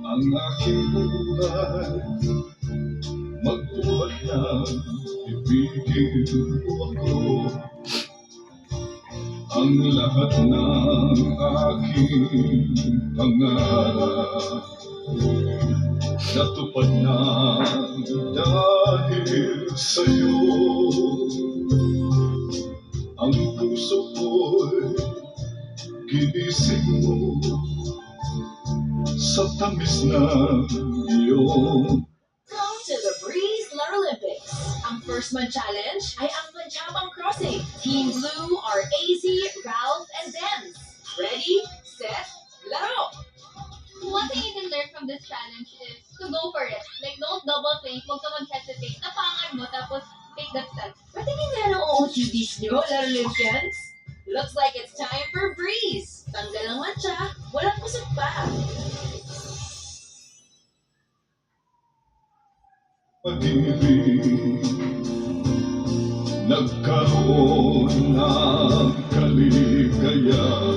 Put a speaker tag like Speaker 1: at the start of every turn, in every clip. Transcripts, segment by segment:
Speaker 1: ang aking buhay. Magbuhat na ibigin mo ako. Ang lahat ng aking pangarap natupad na dahil sa'yo. Ang puso ko'y ginising mo sa tamis ng iyong.
Speaker 2: Come to the Breeze Larolympics. Ang first man challenge ay ang Panjabang Crossing. Team Blue are AZ, Ralph, and Dems. Ready, set, laro!
Speaker 3: One thing you can learn from this challenge is to go for it. Like, don't double think, huwag ka mag-hesitate. Tapangan mo, tapos take that step.
Speaker 2: Patingin nga ng OOTDs nyo, Larolympians. Looks like it's time for Breeze. Tanggal ang matcha, walang kusog pa.
Speaker 1: Pag-ibig nagkaroon ng kaligayahan,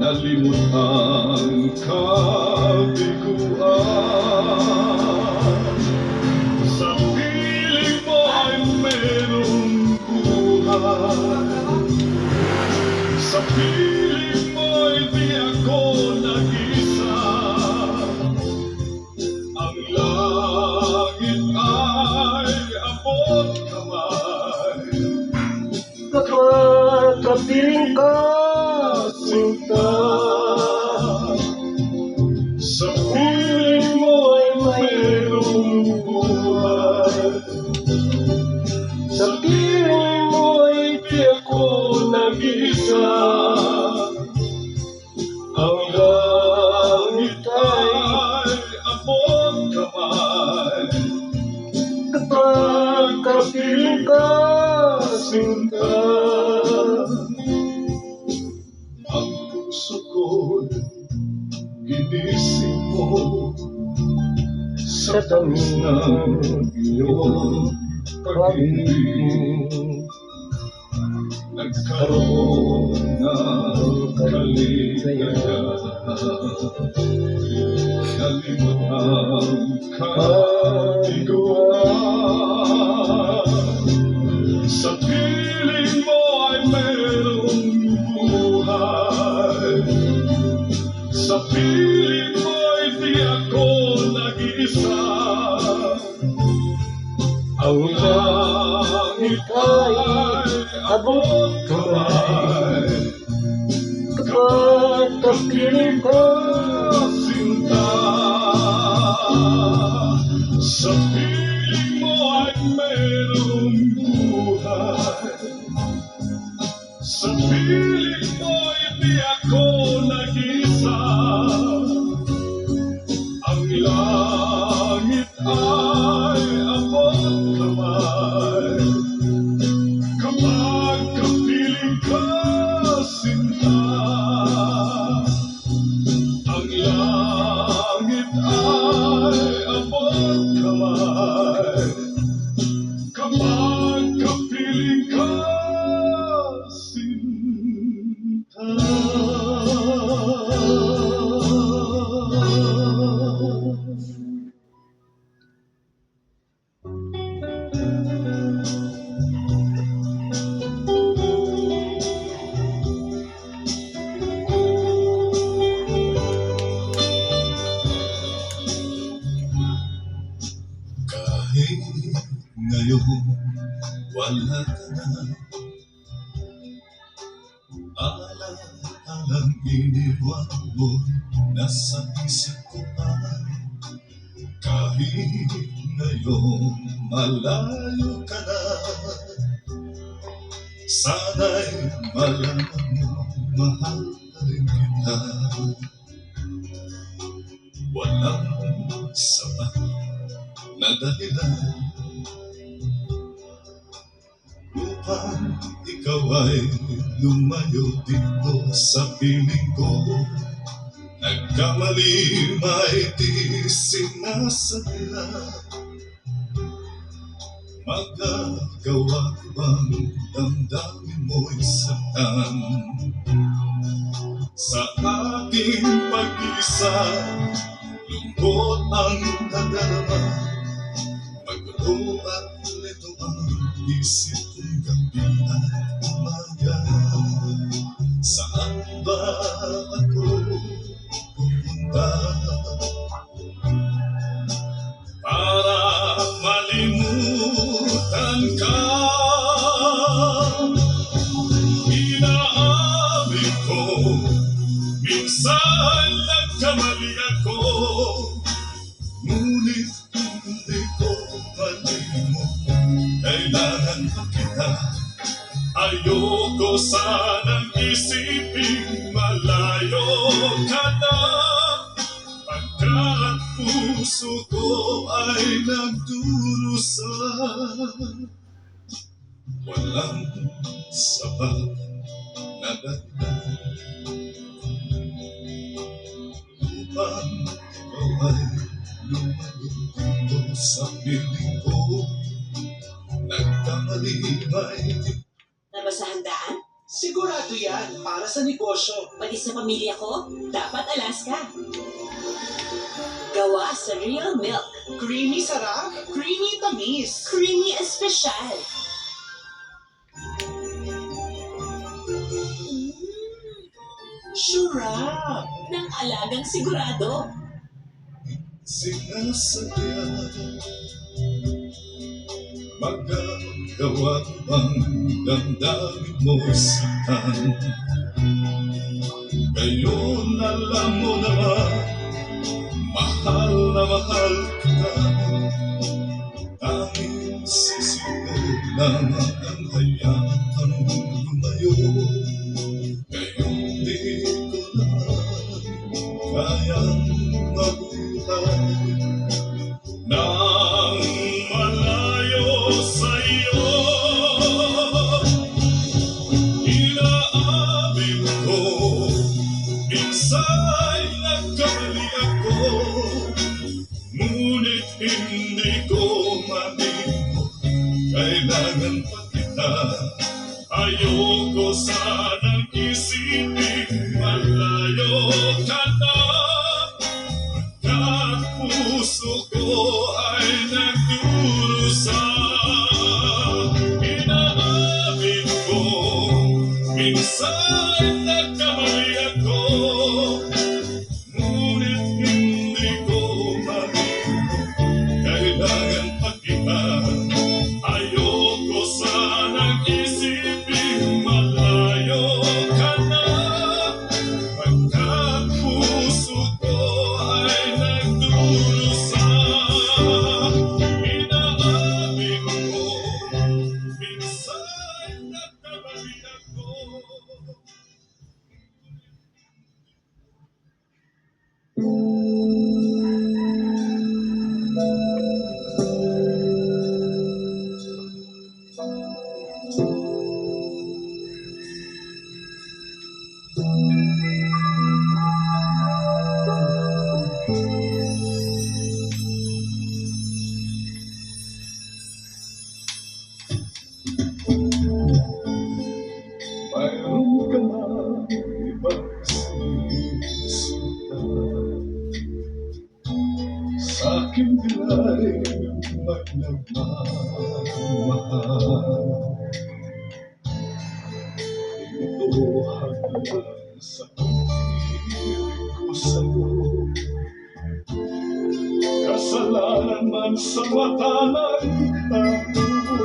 Speaker 1: nalimot ang kabiguan. Sa piling mo ay merong buhay, sa piling mo ay di ako nag-isa. Ang langit ay abot kamay,
Speaker 4: kapag kapiling ka,
Speaker 1: sinta. Sa piling mo ay mayroong buhay,
Speaker 4: sa piling mo ay di ako nag-isa.
Speaker 1: ang langit ay abot kamay.
Speaker 4: Kapag kapiling ka, sinta.
Speaker 1: Ang puso ko'y ginising mo sa tamis ng iyong pag-ibig. Nagkaroon ng kaligayahan, nalimot ang kabiguan. Sa piling mo ay merong buhay, sa piling mo ay di ako nag-isa. Ang langit ay abot kamay,
Speaker 4: Kapag kapiling ka,
Speaker 1: sinta. Sa piling mo ay merong buhay, sa piling mo ay di ako nag-isa. Ang langit ay abot kamay, kapag kapiling ka, sinta. Ang langit ay abot kamay, kapag kapiling ka, sinta. Kahit ngayon wala ka na, alalang iniwan mo nasa isip ko pa. Kahit ngayon malayo ka na, sana'y malaman mo mahal na rin kita. Walang sapat na dahilan upang ikaw ay lumayo dito sa piling ko. Nagkamali may di sinasadya, magagawa ko bang damdamin mo'y saktan? sa aking pag-isa. Lungkot ang nadarama, magulo at lito ang isip kong gabi at umaga. Saan ba ako pupunta para malimutan ka? Inaamin ko, minsan nagkamali ako, ngunit hindi ko malimot. Kailangan pa kita, ayoko sanang isipin malayo ka na. Pagkat puso ko ay nagdurusa, walang sapat na dahilan upang ikaw ay lumayo dito sa piling ko. Nagkamali may
Speaker 2: Na ba sa handaan?
Speaker 5: Sigurado yan, para sa negosyo.
Speaker 2: Pati sa pamilya ko, dapat Alaska. Gawa sa real milk.
Speaker 5: Creamy sarap, creamy tamis.
Speaker 2: Creamy espesyal.
Speaker 5: Sarap!
Speaker 2: Ng alagang sigurado.
Speaker 1: sinasadya. Magagawa bang damdamin mo saktan? Ngayon alam mo naman, mahal na mahal kita. Tanging sisigaw lamang ang hayaan kang lumayo. Ngayon di ko naman kayang mabuhay nang malayo sa'yo. Inaamin ko, minsan nagkamali ako, ngunit hindi ko malimot. Kailangan pa kita, ayoko sanang isipin malayo ka na. Pagkat puso ko ay nagdurusa. Inaamin ko, minsan nagkamali ako, ngunit hindi ko malimot. Kailangan pa kita, ayoko sanang isipin malayo ka na. Pagkat puso ko ay nagdurusa. Inaamin ko, minsan nagkamali ako. Mayroon ka na ibang sinusundan sa aking dilay may nagmamahal. Ito hanggang sa pag-ibig ko sa'yo, kasalanan man sa mata ng tao.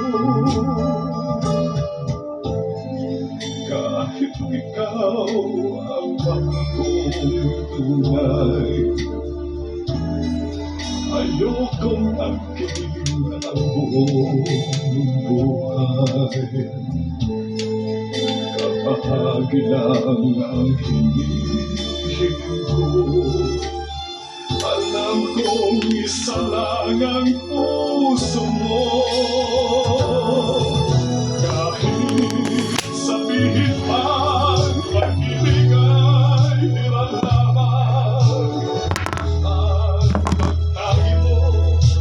Speaker 1: Kahit ikaw ang akong tunay, ayokong angkin ang buong buhay. Kapahagi lang ang hinihiling ko, alam kong isa lang ang